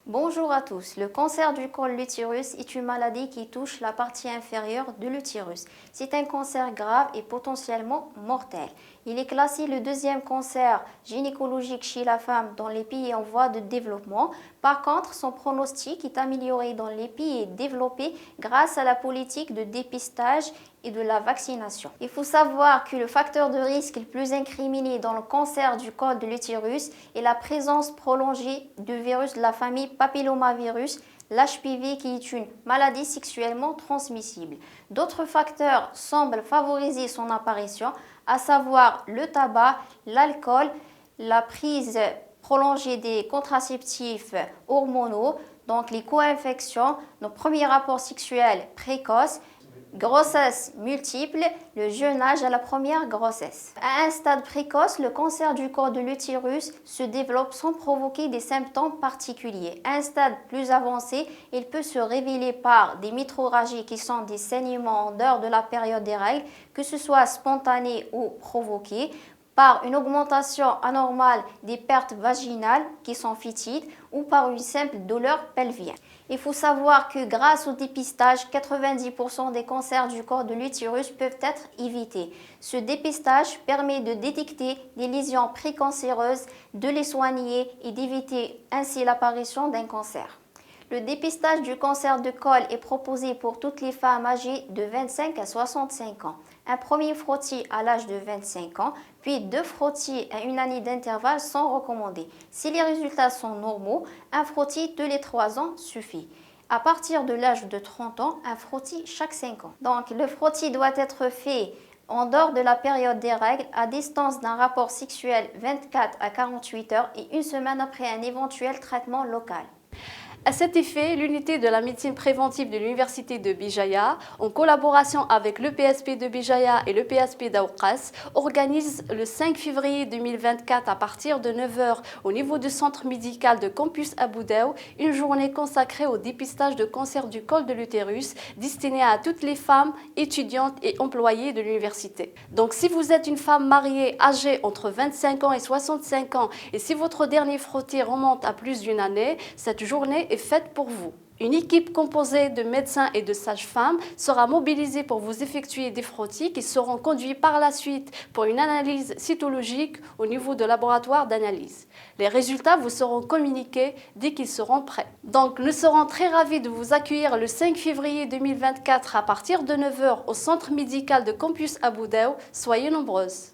Bonjour à tous. Le cancer du col de l'utérus est une maladie qui touche la partie inférieure de l'utérus. C'est un cancer grave et potentiellement mortel. Il est classé le deuxième cancer gynécologique chez la femme dans les pays en voie de développement. Par contre, son pronostic est amélioré dans les pays développés grâce à la politique de dépistage et de la vaccination. Il faut savoir que le facteur de risque le plus incriminé dans le cancer du col de l'utérus est la présence prolongée du virus de la famille papillomavirus, l'HPV, qui est une maladie sexuellement transmissible. D'autres facteurs semblent favoriser son apparition, à savoir le tabac, l'alcool, la prise prolongée des contraceptifs hormonaux, donc les co-infections, nos premiers rapports sexuels précoces, grossesse multiple, le jeune âge à la première grossesse. À un stade précoce, le cancer du col de l'utérus se développe sans provoquer des symptômes particuliers. À un stade plus avancé, il peut se révéler par des métrorragies qui sont des saignements en dehors de la période des règles, que ce soit spontané ou provoqué, par une augmentation anormale des pertes vaginales qui sont fétides ou par une simple douleur pelvienne. Il faut savoir que grâce au dépistage, 90% des cancers du col de l'utérus peuvent être évités. Ce dépistage permet de détecter des lésions précancéreuses, de les soigner et d'éviter ainsi l'apparition d'un cancer. Le dépistage du cancer du col est proposé pour toutes les femmes âgées de 25 à 65 ans. Un premier frottis à l'âge de 25 ans, puis 2 frottis à une année d'intervalle sont recommandés. Si les résultats sont normaux, un frottis tous les 3 ans suffit. À partir de l'âge de 30 ans, un frottis chaque 5 ans. Donc le frottis doit être fait en dehors de la période des règles, à distance d'un rapport sexuel 24 à 48 heures et une semaine après un éventuel traitement local. À cet effet, l'unité de la médecine préventive de l'Université de Béjaïa, en collaboration avec le PSP de Béjaïa et le PSP d'Aouqas, organise le 5 février 2024 à partir de 9 h au niveau du centre médical de Campus Abu Daoud une journée consacrée au dépistage de cancer du col de l'utérus destinée à toutes les femmes étudiantes et employées de l'université. Donc si vous êtes une femme mariée âgée entre 25 ans et 65 ans et si votre dernier frottis remonte à plus d'une année, cette journée est faite pour vous. Une équipe composée de médecins et de sages-femmes sera mobilisée pour vous effectuer des frottis qui seront conduits par la suite pour une analyse cytologique au niveau de laboratoire d'analyse. Les résultats vous seront communiqués dès qu'ils seront prêts. Donc nous serons très ravis de vous accueillir le 5 février 2024 à partir de 9 h au centre médical de Campus Abu Daoud. Soyez nombreuses.